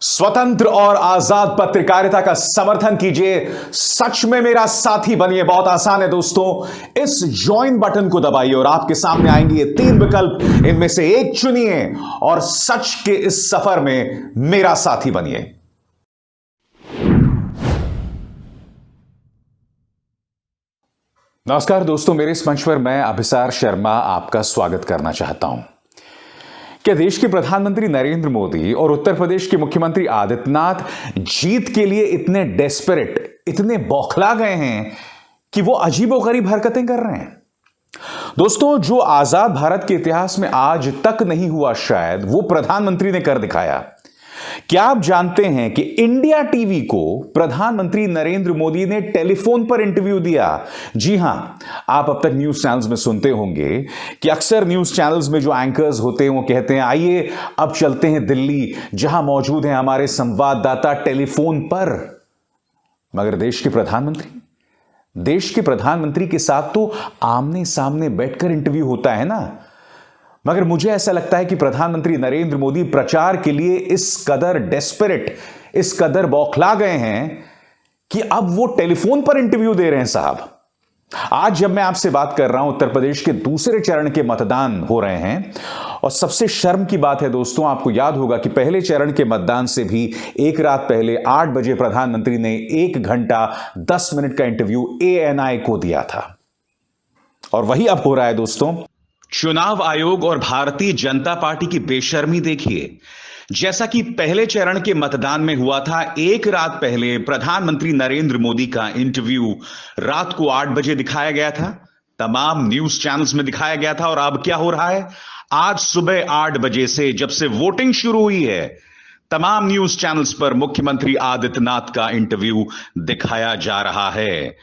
स्वतंत्र और आजाद पत्रकारिता का समर्थन कीजिए। सच में मेरा साथी बनिए। बहुत आसान है दोस्तों, इस ज्वाइन बटन को दबाइए और आपके सामने आएंगे ये 3 विकल्प। इनमें से एक चुनिए और सच के इस सफर में मेरा साथी बनिए। नमस्कार दोस्तों, मेरे इस मंच पर मैं अभिसार शर्मा आपका स्वागत करना चाहता हूं। क्या देश के प्रधानमंत्री नरेंद्र मोदी और उत्तर प्रदेश के मुख्यमंत्री आदित्यनाथ जीत के लिए इतने डेस्परेट, इतने बौखला गए हैं कि वो अजीबोगरीब हरकतें कर रहे हैं? दोस्तों, जो आजाद भारत के इतिहास में आज तक नहीं हुआ, शायद वो प्रधानमंत्री ने कर दिखाया। क्या आप जानते हैं कि इंडिया टीवी को प्रधानमंत्री नरेंद्र मोदी ने टेलीफोन पर इंटरव्यू दिया? जी हां, आप अब तक न्यूज चैनल्स में सुनते होंगे कि अक्सर न्यूज चैनल्स में जो एंकर्स होते हैं वो कहते हैं आइए अब चलते हैं दिल्ली, जहां मौजूद हैं हमारे संवाददाता टेलीफोन पर। मगर देश के प्रधानमंत्री के साथ तो आमने सामने बैठकर इंटरव्यू होता है ना। मगर मुझे ऐसा लगता है कि प्रधानमंत्री नरेंद्र मोदी प्रचार के लिए इस कदर डेस्परेट, इस कदर बौखला गए हैं कि अब वो टेलीफोन पर इंटरव्यू दे रहे हैं। साहब, आज जब मैं आपसे बात कर रहा हूं, उत्तर प्रदेश के दूसरे चरण के मतदान हो रहे हैं और सबसे शर्म की बात है दोस्तों, आपको याद होगा कि पहले चरण के मतदान से भी एक रात पहले 8 बजे प्रधानमंत्री ने 1 घंटा 10 मिनट का इंटरव्यू ANI को दिया था। और वही अब हो रहा है दोस्तों। चुनाव आयोग और भारतीय जनता पार्टी की बेशर्मी देखिए। जैसा कि पहले चरण के मतदान में हुआ था, एक रात पहले प्रधानमंत्री नरेंद्र मोदी का इंटरव्यू रात को 8 बजे दिखाया गया था, तमाम न्यूज चैनल्स में दिखाया गया था। और अब क्या हो रहा है? आज सुबह 8 बजे से, जब से वोटिंग शुरू हुई है, तमाम न्यूज चैनल्स पर मुख्यमंत्री आदित्यनाथ का इंटरव्यू दिखाया जा रहा है।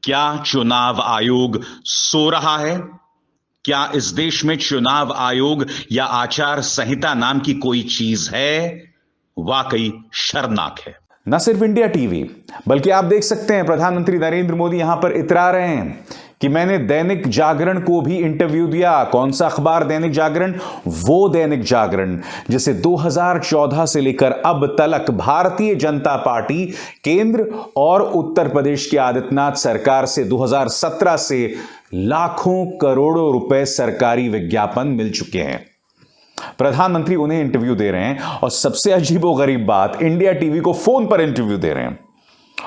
क्या चुनाव आयोग सो रहा है? क्या इस देश में चुनाव आयोग या आचार संहिता नाम की कोई चीज है? वाकई शर्मनाक है। न सिर्फ इंडिया टीवी, बल्कि आप देख सकते हैं प्रधानमंत्री नरेंद्र मोदी यहां पर इतरा रहे हैं कि मैंने दैनिक जागरण को भी इंटरव्यू दिया। कौन सा अखबार दैनिक जागरण? वो दैनिक जागरण जिसे 2014 से लेकर अब तक भारतीय जनता पार्टी केंद्र और उत्तर प्रदेश की आदित्यनाथ सरकार से 2017 से लाखों करोड़ों रुपए सरकारी विज्ञापन मिल चुके हैं। प्रधानमंत्री उन्हें इंटरव्यू दे रहे हैं और सबसे अजीबोगरीब बात, इंडिया टीवी को फोन पर इंटरव्यू दे रहे हैं।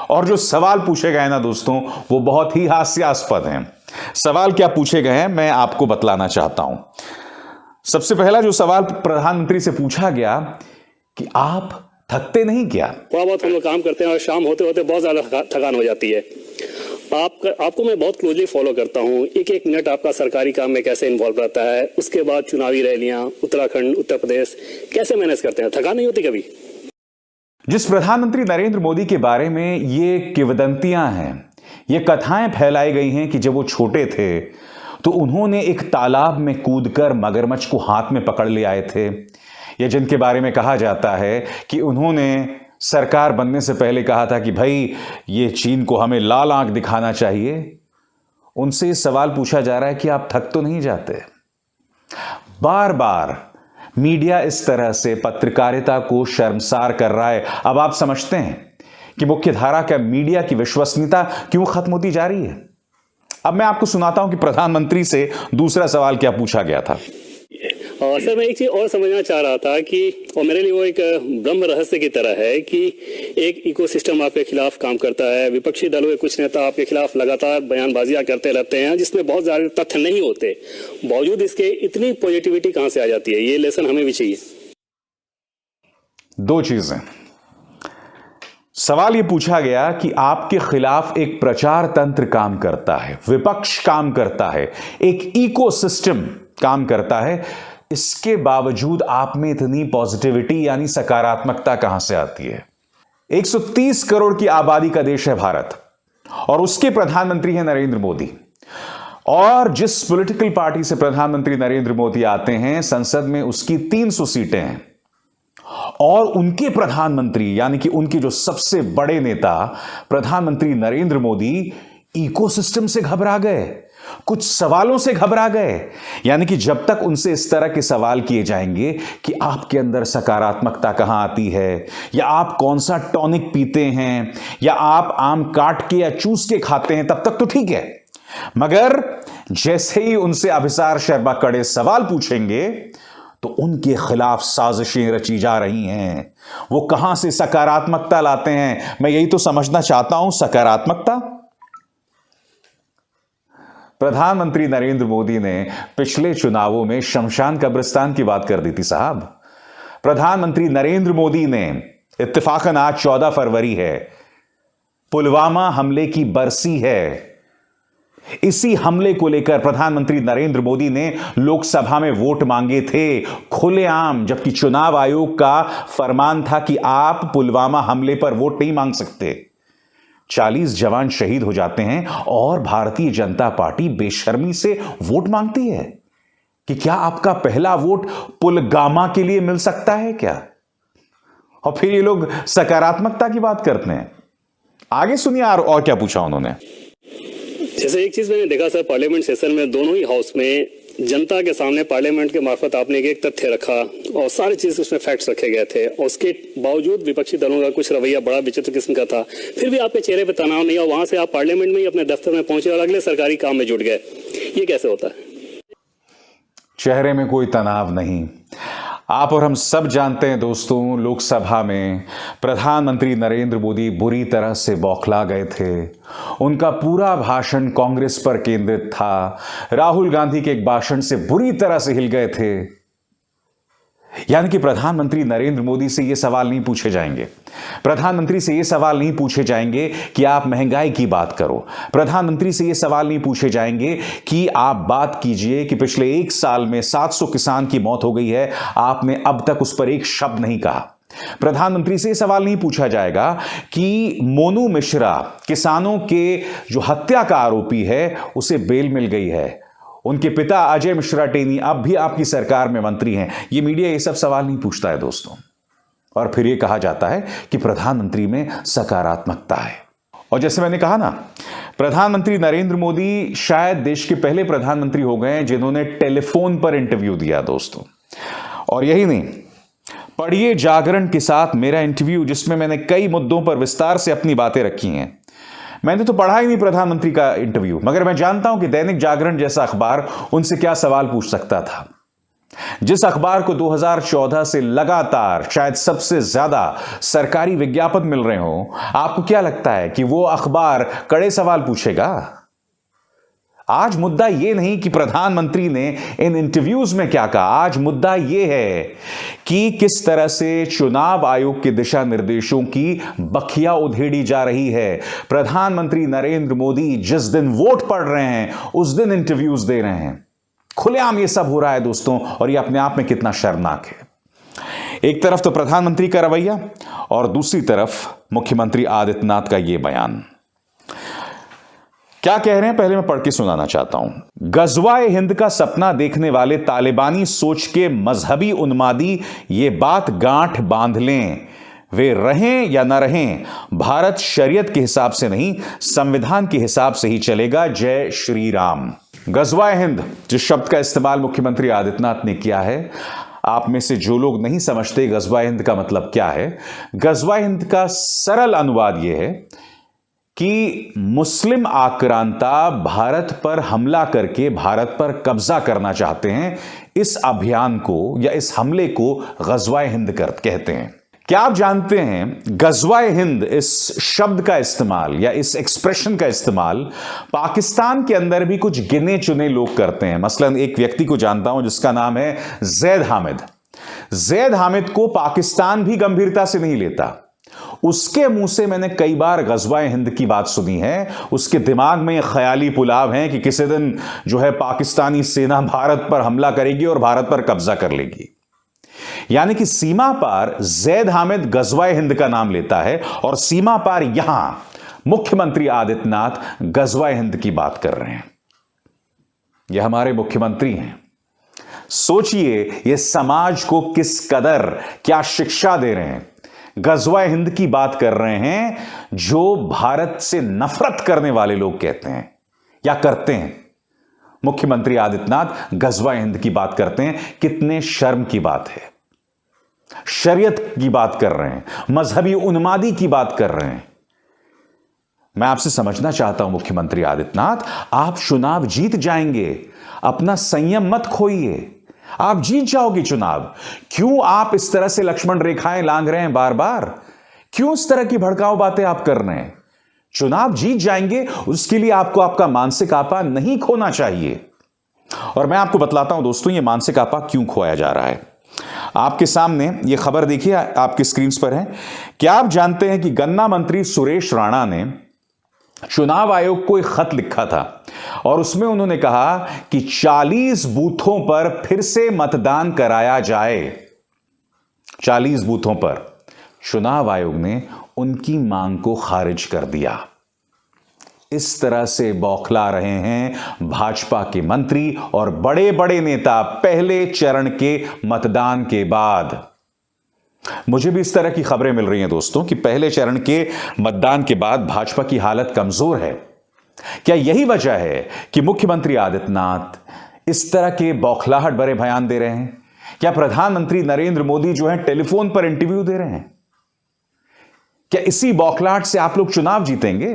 और जो सवाल पूछे गए ना दोस्तों, वो बहुत ही हास्यास्पद हैं। सवाल क्या पूछे गए हैं मैं आपको बतलाना चाहता हूं। सबसे पहला जो सवाल प्रधानमंत्री से पूछा गया कि आप थकते नहीं क्या? थोड़ा बहुत हम लोग काम करते हैं और शाम होते होते बहुत ज्यादा थकान हो जाती है। आपको मैं बहुत क्लोजली फॉलो करता हूँ। एक एक मिनट आपका सरकारी काम में कैसे इन्वॉल्व रहता है, उसके बाद चुनावी रैलियां, उत्तराखंड, उत्तर प्रदेश, कैसे मैनेज करते हैं? थकान नहीं होती कभी? जिस प्रधानमंत्री नरेंद्र मोदी के बारे में ये किंवदंतियां हैं, ये कथाएं फैलाई गई हैं कि जब वो छोटे थे तो उन्होंने एक तालाब में कूदकर मगरमच्छ को हाथ में पकड़ ले आए थे, या जिनके बारे में कहा जाता है कि उन्होंने सरकार बनने से पहले कहा था कि भाई ये चीन को हमें लाल आंख दिखाना चाहिए। उनसे ये सवाल पूछा जा रहा है कि आप थक तो नहीं जाते? बार बार मीडिया इस तरह से पत्रकारिता को शर्मसार कर रहा है। अब आप समझते हैं कि मुख्यधारा का मीडिया की विश्वसनीयता क्यों खत्म होती जा रही है। अब मैं आपको सुनाता हूं कि प्रधानमंत्री से दूसरा सवाल क्या पूछा गया था। सर, मैं एक चीज और समझना चाह रहा था कि, और मेरे लिए वो एक ब्रह्म रहस्य की तरह है कि एक इकोसिस्टम आपके खिलाफ काम करता है, विपक्षी दलों के कुछ नेता आपके खिलाफ लगातार बयानबाजियां करते रहते हैं जिसमें बहुत ज्यादा तथ्य नहीं होते, बावजूद इसके इतनी पॉजिटिविटी कहां से आ जाती है? ये लेसन हमें भी चाहिए। 2 चीजें। सवाल यह पूछा गया कि आपके खिलाफ एक प्रचार तंत्र काम करता है, विपक्ष काम करता है, एक इकोसिस्टम काम करता है, इसके बावजूद आप में इतनी पॉजिटिविटी यानी सकारात्मकता कहां से आती है? 130 करोड़ की आबादी का देश है भारत और उसके प्रधानमंत्री हैं नरेंद्र मोदी। और जिस पॉलिटिकल पार्टी से प्रधानमंत्री नरेंद्र मोदी आते हैं, संसद में उसकी 300 सीटें हैं और उनके प्रधानमंत्री यानी कि उनके जो सबसे बड़े नेता प्रधानमंत्री नरेंद्र मोदी इकोसिस्टम से घबरा गए, कुछ सवालों से घबरा गए। यानी कि जब तक उनसे इस तरह के सवाल किए जाएंगे कि आपके अंदर सकारात्मकता कहां आती है, या आप कौन सा टॉनिक पीते हैं, या आप आम काट के या चूस के खाते हैं, तब तक तो ठीक है। मगर जैसे ही उनसे अभिसार शर्मा कड़े सवाल पूछेंगे तो उनके खिलाफ साजिशें रची जा रही हैं। वो कहां से सकारात्मकता लाते हैं, मैं यही तो समझना चाहता हूं। सकारात्मकता, प्रधानमंत्री नरेंद्र मोदी ने पिछले चुनावों में शमशान कब्रिस्तान की बात कर दी थी साहब। प्रधानमंत्री नरेंद्र मोदी ने, इत्तेफाकन आज 14 फरवरी है, पुलवामा हमले की बरसी है। इसी हमले को लेकर प्रधानमंत्री नरेंद्र मोदी ने लोकसभा में वोट मांगे थे खुलेआम, जबकि चुनाव आयोग का फरमान था कि आप पुलवामा हमले पर वोट नहीं मांग सकते। 40 जवान शहीद हो जाते हैं और भारतीय जनता पार्टी बेशर्मी से वोट मांगती है कि क्या आपका पहला वोट पुलगामा के लिए मिल सकता है क्या? और फिर ये लोग सकारात्मकता की बात करते हैं। आगे सुनिए और क्या पूछा उन्होंने। जैसे एक चीज मैंने देखा सर, पार्लियामेंट सेशन में दोनों ही हाउस में जनता के सामने पार्लियामेंट के मार्फत आपने एक तथ्य रखा और सारी चीज उसमें फैक्ट्स रखे गए थे, और उसके बावजूद विपक्षी दलों का कुछ रवैया बड़ा विचित्र किस्म का था। फिर भी आपके चेहरे पे तनाव नहीं, और वहां से आप पार्लियामेंट में ही अपने दफ्तर में पहुंचे और अगले सरकारी काम में जुट गए। ये कैसे होता है? चेहरे में कोई तनाव नहीं। आप और हम सब जानते हैं दोस्तों, लोकसभा में प्रधानमंत्री नरेंद्र मोदी बुरी तरह से बौखला गए थे। उनका पूरा भाषण कांग्रेस पर केंद्रित था। राहुल गांधी के एक भाषण से बुरी तरह से हिल गए थे। यानी कि प्रधानमंत्री नरेंद्र मोदी से यह सवाल नहीं पूछे जाएंगे। प्रधानमंत्री से यह सवाल नहीं पूछे जाएंगे कि आप महंगाई की बात करो। प्रधानमंत्री से यह सवाल नहीं पूछे जाएंगे कि आप बात कीजिए कि पिछले 1 साल में 700 किसान की मौत हो गई है, आपने अब तक उस पर एक शब्द नहीं कहा। प्रधानमंत्री से यह सवाल नहीं पूछा जाएगा कि मोनू मिश्रा, किसानों के जो हत्या का आरोपी है, उसे बेल मिल गई है। उनके पिता अजय मिश्रा टेनी अब भी आपकी सरकार में मंत्री हैं। ये मीडिया ये सब सवाल नहीं पूछता है दोस्तों। और फिर ये कहा जाता है कि प्रधानमंत्री में सकारात्मकता है। और जैसे मैंने कहा ना, प्रधानमंत्री नरेंद्र मोदी शायद देश के पहले प्रधानमंत्री हो गए हैं जिन्होंने टेलीफोन पर इंटरव्यू दिया दोस्तों। और यही नहीं, पढ़िए जागरण के साथ मेरा इंटरव्यू, जिसमें मैंने कई मुद्दों पर विस्तार से अपनी बातें रखी हैं। मैंने तो पढ़ा ही नहीं प्रधानमंत्री का इंटरव्यू, मगर मैं जानता हूं कि दैनिक जागरण जैसा अखबार उनसे क्या सवाल पूछ सकता था। जिस अखबार को 2014 से लगातार शायद सबसे ज्यादा सरकारी विज्ञापन मिल रहे हो, आपको क्या लगता है कि वो अखबार कड़े सवाल पूछेगा? आज मुद्दा यह नहीं कि प्रधानमंत्री ने इन इंटरव्यूज में क्या कहा। आज मुद्दा यह है कि किस तरह से चुनाव आयोग के दिशा निर्देशों की बखिया उधेड़ी जा रही है। प्रधानमंत्री नरेंद्र मोदी जिस दिन वोट पड़ रहे हैं, उस दिन इंटरव्यूज दे रहे हैं। खुलेआम ये सब हो रहा है दोस्तों, और ये अपने आप में कितना शर्मनाक है। एक तरफ तो प्रधानमंत्री का रवैया और दूसरी तरफ मुख्यमंत्री आदित्यनाथ का यह बयान। क्या कह रहे हैं, पहले मैं पढ़ के सुनाना चाहता हूं। गजवाए हिंद का सपना देखने वाले तालिबानी सोच के मजहबी उन्मादी ये बात गांठ बांध लें, वे रहें या ना रहें, भारत शरीयत के हिसाब से नहीं, संविधान के हिसाब से ही चलेगा। जय श्री राम। गजवाए हिंद, जिस शब्द का इस्तेमाल मुख्यमंत्री आदित्यनाथ ने किया है, आप में से जो लोग नहीं समझते गजवाए हिंद का मतलब क्या है, गजवाए हिंद का सरल अनुवाद यह है कि मुस्लिम आक्रांता भारत पर हमला करके भारत पर कब्जा करना चाहते हैं। इस अभियान को या इस हमले को गजवाए हिंद कहते हैं। क्या आप जानते हैं, गजवाए हिंद इस शब्द का इस्तेमाल या इस एक्सप्रेशन का इस्तेमाल पाकिस्तान के अंदर भी कुछ गिने चुने लोग करते हैं। मसलन एक व्यक्ति को जानता हूं जिसका नाम है जैद हामिद। जैद हामिद को पाकिस्तान भी गंभीरता से नहीं लेता। उसके मुंह से मैंने कई बार गजवाए हिंद की बात सुनी है। उसके दिमाग में यह ख्याली पुलाव है कि किसी दिन जो है पाकिस्तानी सेना भारत पर हमला करेगी और भारत पर कब्जा कर लेगी। यानी कि सीमा पार जैद हामिद गजवाए हिंद का नाम लेता है और सीमा पार यहां मुख्यमंत्री आदित्यनाथ गजवाए हिंद की बात कर रहे हैं। यह हमारे मुख्यमंत्री हैं। सोचिए ये समाज को किस कदर क्या शिक्षा दे रहे हैं। गज़वा हिंद की बात कर रहे हैं, जो भारत से नफरत करने वाले लोग कहते हैं या करते हैं। मुख्यमंत्री आदित्यनाथ गज़वा हिंद की बात करते हैं। कितने शर्म की बात है। शरीयत की बात कर रहे हैं, मजहबी उन्मादी की बात कर रहे हैं। मैं आपसे समझना चाहता हूं मुख्यमंत्री आदित्यनाथ, आप चुनाव जीत जाएंगे, अपना संयम मत खोइए, आप जीत जाओगे चुनाव। क्यों आप इस तरह से लक्ष्मण रेखाएं लांघ रहे हैं बार बार? क्यों इस तरह की भड़काऊ बातें आप कर रहे हैं? चुनाव जीत जाएंगे, उसके लिए आपको आपका मानसिक आपा नहीं खोना चाहिए। और मैं आपको बतलाता हूं दोस्तों, यह मानसिक आपा क्यों खोया जा रहा है। आपके सामने यह खबर देखिए, आपकी स्क्रीन पर है। क्या आप जानते हैं कि गन्ना मंत्री सुरेश राणा ने चुनाव आयोग को एक खत लिखा था और उसमें उन्होंने कहा कि 40 बूथों पर फिर से मतदान कराया जाए। 40 बूथों पर चुनाव आयोग ने उनकी मांग को खारिज कर दिया। इस तरह से बौखला रहे हैं भाजपा के मंत्री और बड़े बड़े नेता पहले चरण के मतदान के बाद। मुझे भी इस तरह की खबरें मिल रही हैं दोस्तों कि पहले चरण के मतदान के बाद भाजपा की हालत कमजोर है। क्या यही वजह है कि मुख्यमंत्री आदित्यनाथ इस तरह के बौखलाहट भरे बयान दे रहे हैं? क्या प्रधानमंत्री नरेंद्र मोदी जो है टेलीफोन पर इंटरव्यू दे रहे हैं? क्या इसी बौखलाहट से आप लोग चुनाव जीतेंगे?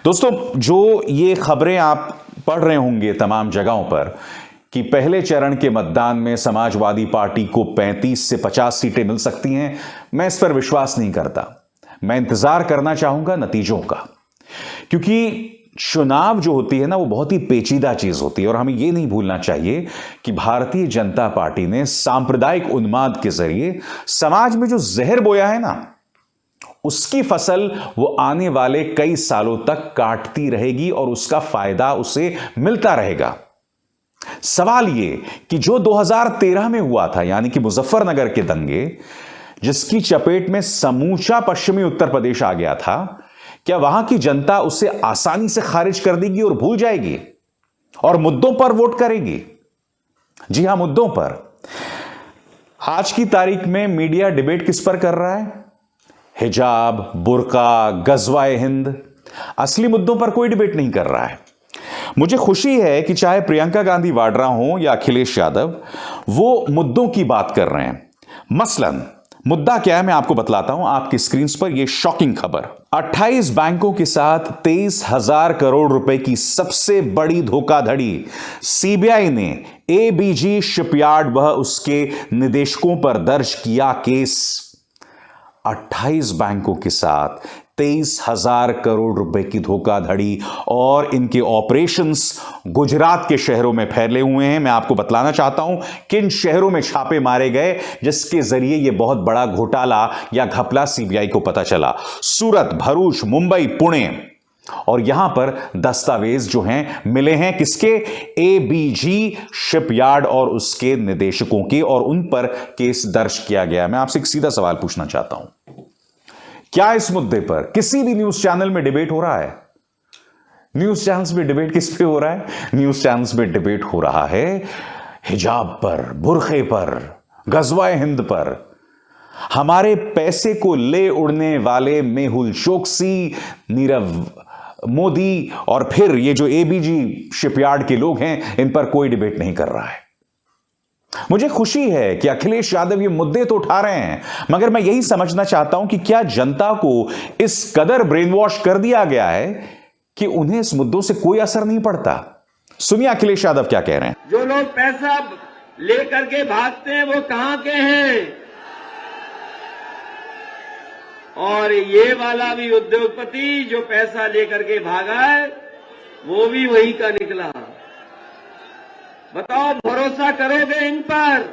दोस्तों, जो ये खबरें आप पढ़ रहे होंगे तमाम जगहों पर कि पहले चरण के मतदान में समाजवादी पार्टी को 35 से 50 सीटें मिल सकती हैं, मैं इस पर विश्वास नहीं करता। मैं इंतजार करना चाहूंगा नतीजों का, क्योंकि चुनाव जो होती है ना, वो बहुत ही पेचीदा चीज होती है। और हमें यह नहीं भूलना चाहिए कि भारतीय जनता पार्टी ने सांप्रदायिक उन्माद के जरिए समाज में जो जहर बोया है ना, उसकी फसल वो आने वाले कई सालों तक काटती रहेगी और उसका फायदा उसे मिलता रहेगा। सवाल ये कि जो 2013 में हुआ था, यानी कि मुजफ्फरनगर के दंगे, जिसकी चपेट में समूचा पश्चिमी उत्तर प्रदेश आ गया था, क्या वहां की जनता उसे आसानी से खारिज कर देगी और भूल जाएगी और मुद्दों पर वोट करेगी? जी हां, मुद्दों पर। आज की तारीख में मीडिया डिबेट किस पर कर रहा है? हिजाब, बुर्का, गज़वाए हिंद। असली मुद्दों पर कोई डिबेट नहीं कर रहा है। मुझे खुशी है कि चाहे प्रियंका गांधी वाड्रा हो या अखिलेश यादव, वो मुद्दों की बात कर रहे हैं। मसलन मुद्दा क्या है मैं आपको बतलाता हूं। आपकी स्क्रीन पर यह शॉकिंग खबर, 28 बैंकों के साथ 23,000 करोड़ रुपए की सबसे बड़ी धोखाधड़ी। सीबीआई ने एबीजी शिपयार्ड व उसके निदेशकों पर दर्ज किया केस। 28 बैंकों के साथ 23,000 करोड़ रुपए की धोखाधड़ी और इनके ऑपरेशंस गुजरात के शहरों में फैले हुए हैं। मैं आपको बतलाना चाहता हूं किन शहरों में छापे मारे गए जिसके जरिए यह बहुत बड़ा घोटाला या घपला सीबीआई को पता चला। सूरत, भरूच, मुंबई, पुणे। और यहां पर दस्तावेज जो हैं मिले हैं किसके? एबीजी शिपयार्ड और उसके निदेशकों के, और उन पर केस दर्ज किया गया। मैं आपसे एक सीधा सवाल पूछना चाहता हूं, क्या इस मुद्दे पर किसी भी न्यूज चैनल में डिबेट हो रहा है? न्यूज चैनल्स में डिबेट किस पे हो रहा है? न्यूज चैनल्स में डिबेट हो रहा है हिजाब पर, बुरखे पर, गज़वाए हिंद पर। हमारे पैसे को ले उड़ने वाले मेहुल चोकसी, नीरव मोदी और फिर ये जो एबीजी शिपयार्ड के लोग हैं, इन पर कोई डिबेट नहीं कर रहा है। मुझे खुशी है कि अखिलेश यादव ये मुद्दे तो उठा रहे हैं, मगर मैं यही समझना चाहता हूं कि क्या जनता को इस कदर ब्रेन वॉश कर दिया गया है कि उन्हें इस मुद्दों से कोई असर नहीं पड़ता? सुनिए अखिलेश यादव क्या कह रहे हैं। जो लोग पैसा लेकर के भागते हैं वो कहां के हैं? और ये वाला भी उद्योगपति जो पैसा लेकर के भागा है, वो भी वही का निकला। बताओ, भरोसा करोगे इन पर?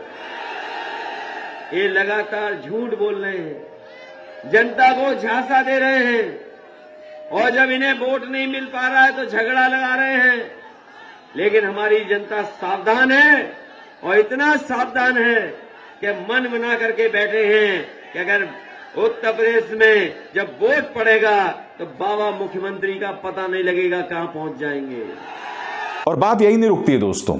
ये लगातार झूठ बोल रहे हैं, जनता को झांसा दे रहे हैं, और जब इन्हें वोट नहीं मिल पा रहा है तो झगड़ा लगा रहे हैं। लेकिन हमारी जनता सावधान है, और इतना सावधान है कि मन बना करके बैठे हैं कि अगर उत्तर प्रदेश में जब वोट पड़ेगा तो बाबा मुख्यमंत्री का पता नहीं लगेगा कहां पहुंच जाएंगे। और बात यही नहीं रुकती है दोस्तों,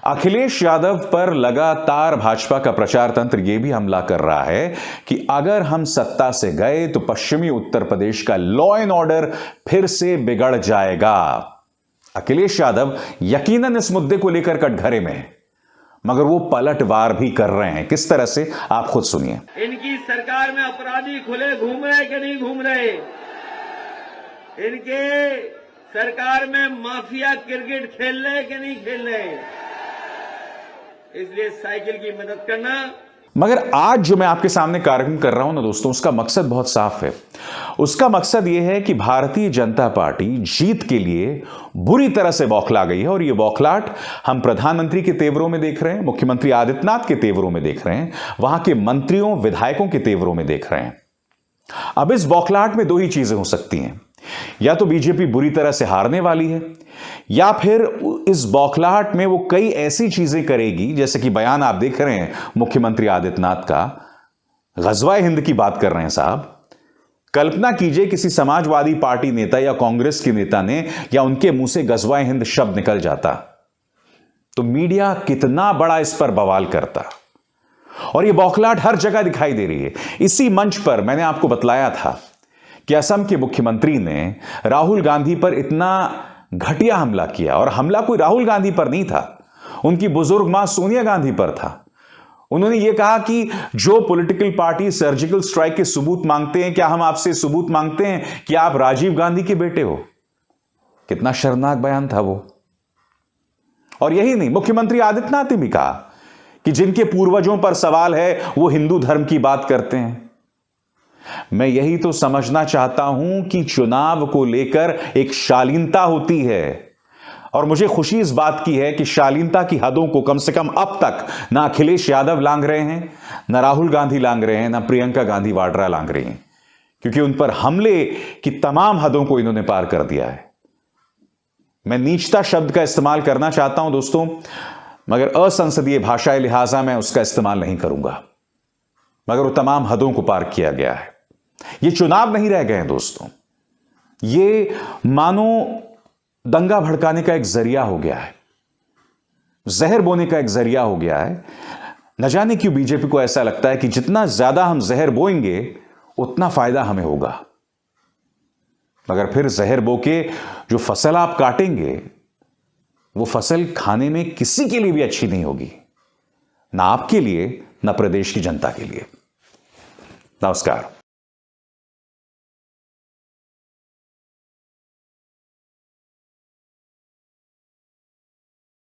अखिलेश यादव पर लगातार भाजपा का प्रचार तंत्र यह भी हमला कर रहा है कि अगर हम सत्ता से गए तो पश्चिमी उत्तर प्रदेश का लॉ एंड ऑर्डर फिर से बिगड़ जाएगा। अखिलेश यादव यकीनन इस मुद्दे को लेकर कटघरे में है, मगर वो पलटवार भी कर रहे हैं। किस तरह से, आप खुद सुनिए। इनकी सरकार में अपराधी खुले घूम रहे कि नहीं घूम रहे? इनके सरकार में माफिया क्रिकेट खेल रहे कि नहीं खेल रहे? इसलिए साइकिल की मदद करना। मगर आज जो मैं आपके सामने कार्यक्रम कर रहा हूं ना दोस्तों, उसका मकसद बहुत साफ है। उसका मकसद यह है कि भारतीय जनता पार्टी जीत के लिए बुरी तरह से बौखला गई है, और यह बौखलाहट हम प्रधानमंत्री के तेवरों में देख रहे हैं, मुख्यमंत्री आदित्यनाथ के तेवरों में देख रहे हैं, वहां के मंत्रियों विधायकों के तेवरों में देख रहे हैं। अब इस बौखलाहट में दो ही चीजें हो सकती हैं, या तो बीजेपी बुरी तरह से हारने वाली है, या फिर इस बौखलाहट में वो कई ऐसी चीजें करेगी, जैसे कि बयान आप देख रहे हैं मुख्यमंत्री आदित्यनाथ का, गजवाए हिंद की बात कर रहे हैं साहब। कल्पना कीजिए किसी समाजवादी पार्टी नेता या कांग्रेस के नेता ने या उनके मुंह से गजवाए हिंद शब्द निकल जाता तो मीडिया कितना बड़ा इस पर बवाल करता। और यह बौखलाहट हर जगह दिखाई दे रही है। इसी मंच पर मैंने आपको बतलाया था कि असम के मुख्यमंत्री ने राहुल गांधी पर इतना घटिया हमला किया, और हमला कोई राहुल गांधी पर नहीं था, उनकी बुजुर्ग मां सोनिया गांधी पर था। उन्होंने यह कहा कि जो पॉलिटिकल पार्टी सर्जिकल स्ट्राइक के सबूत मांगते हैं, क्या हम आपसे सबूत मांगते हैं कि आप राजीव गांधी के बेटे हो? कितना शर्मनाक बयान था वो। और यही नहीं, मुख्यमंत्री आदित्यनाथ ने भी कहा कि जिनके पूर्वजों पर सवाल है वो हिंदू धर्म की बात करते हैं। मैं यही तो समझना चाहता हूं कि चुनाव को लेकर एक शालीनता होती है, और मुझे खुशी इस बात की है कि शालीनता की हदों को कम से कम अब तक ना अखिलेश यादव लांघ रहे हैं, ना राहुल गांधी लांघ रहे हैं, ना प्रियंका गांधी वाड्रा लांघ रही हैं, क्योंकि उन पर हमले की तमाम हदों को इन्होंने पार कर दिया है। मैं नीचता शब्द का इस्तेमाल करना चाहता हूं दोस्तों, मगर असंसदीय भाषा लिहाजा मैं उसका इस्तेमाल नहीं करूंगा, मगर वो तमाम हदों को पार किया गया है। ये चुनाव नहीं रह गए हैं दोस्तों, ये मानो दंगा भड़काने का एक जरिया हो गया है, जहर बोने का एक जरिया हो गया है। न जाने क्यों बीजेपी को ऐसा लगता है कि जितना ज्यादा हम जहर बोएंगे उतना फायदा हमें होगा, मगर फिर जहर बो के जो फसल आप काटेंगे वो फसल खाने में किसी के लिए भी अच्छी नहीं होगी, ना आपके लिए, ना प्रदेश की जनता के लिए। नमस्कार।